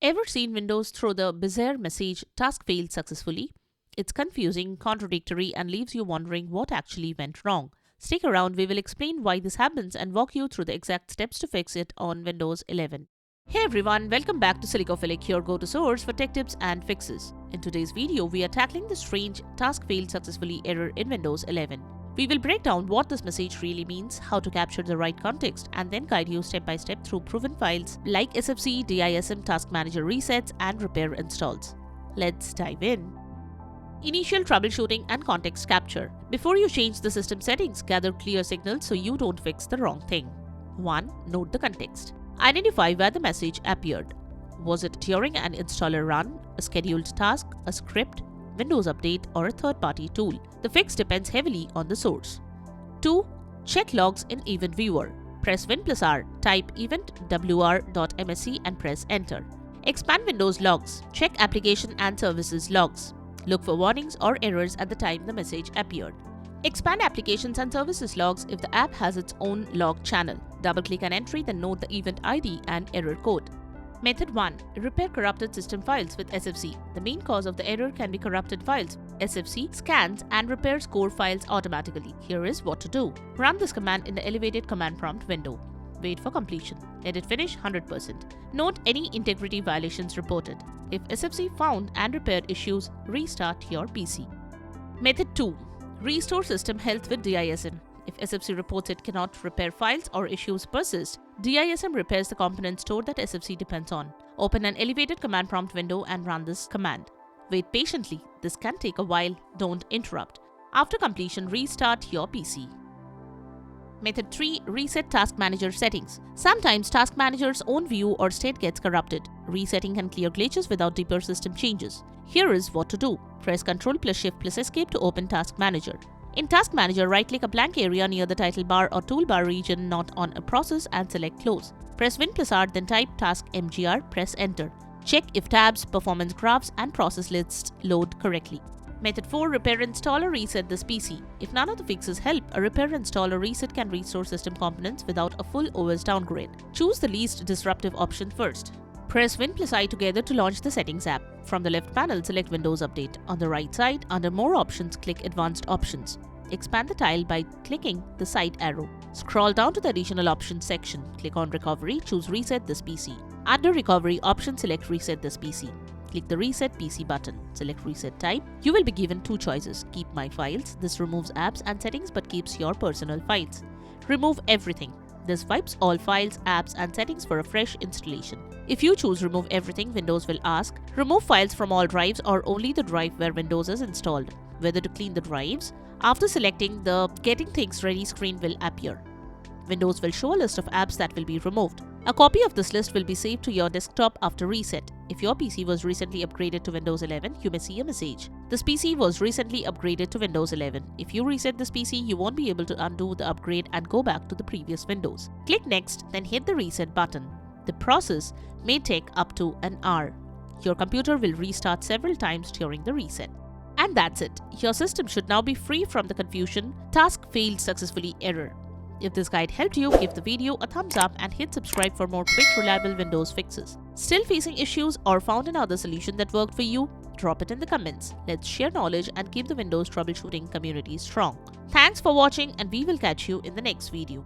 Ever seen Windows throw the bizarre message "task failed successfully"? It's confusing, contradictory, and leaves you wondering what actually went wrong. Stick around, we will explain why this happens and walk you through the exact steps to fix it on Windows 11. Hey everyone, welcome back to Silicophilic, your go-to source for tech tips and fixes. In today's video, we are tackling the strange "task failed successfully" error in Windows 11. We will break down what this message really means, how to capture the right context, and then guide you step by step through proven files like SFC, DISM, Task Manager resets, and repair installs. Let's dive in. Initial troubleshooting and context capture. Before you change the system settings, gather clear signals so you don't fix the wrong thing. 1. Note the context. Identify where the message appeared. Was it during an installer run, a scheduled task, a script, Windows update, or a third-party tool? The fix depends heavily on the source. 2. Check logs in Event Viewer. Press Win+R, type event.wr.msc and press Enter. Expand Windows logs. Check application and services logs. Look for warnings or errors at the time the message appeared. Expand applications and services logs if the app has its own log channel. Double-click an entry, then note the event ID and error code. Method 1. Repair corrupted system files with SFC. The main cause of the error can be corrupted files. SFC scans and repairs core files automatically. Here is what to do. Run this command in the elevated command prompt window. Wait for completion. Let it finish 100%. Note any integrity violations reported. If SFC found and repaired issues, restart your PC. Method 2. Restore system health with DISM. If SFC reports it cannot repair files or issues persist, DISM repairs the component store that SFC depends on. Open an elevated command prompt window and run this command. Wait patiently. This can take a while. Don't interrupt. After completion, restart your PC. Method 3. Reset Task Manager settings. Sometimes Task Manager's own view or state gets corrupted. Resetting can clear glitches without deeper system changes. Here is what to do. Press Ctrl+Shift+Escape to open Task Manager. In Task Manager, right-click a blank area near the title bar or toolbar region not on a process and select Close. Press Win+R, then type Task MGR, press Enter. Check if tabs, performance graphs, and process lists load correctly. Method 4. Repair Installer Reset this PC. If none of the fixes help, a Repair Installer Reset can restore system components without a full OS downgrade. Choose the least disruptive option first. Press Win+I together to launch the Settings app. From the left panel, select Windows Update. On the right side, under More Options, click Advanced Options. Expand the tile by clicking the side arrow. Scroll down to the Additional Options section. Click on Recovery, choose Reset this PC. Under Recovery option, select Reset this PC. Click the Reset PC button. Select Reset Type. You will be given two choices. Keep My Files. This removes apps and settings but keeps your personal files. Remove Everything. This wipes all files, apps, and settings for a fresh installation. If you choose Remove Everything, Windows will ask, remove files from all drives or only the drive where Windows is installed. Whether to clean the drives. After selecting, the Getting Things Ready screen will appear. Windows will show a list of apps that will be removed. A copy of this list will be saved to your desktop after reset. If your PC was recently upgraded to Windows 11, you may see a message. This PC was recently upgraded to Windows 11. If you reset this PC, you won't be able to undo the upgrade and go back to the previous Windows. Click Next, then hit the Reset button. The process may take up to an hour. Your computer will restart several times during the reset. And that's it. Your system should now be free from the confusion "task failed successfully" error. If this guide helped you, give the video a thumbs up and hit subscribe for more quick, reliable Windows fixes. Still facing issues or found another solution that worked for you? Drop it in the comments. Let's share knowledge and keep the Windows troubleshooting community strong. Thanks for watching, and we will catch you in the next video.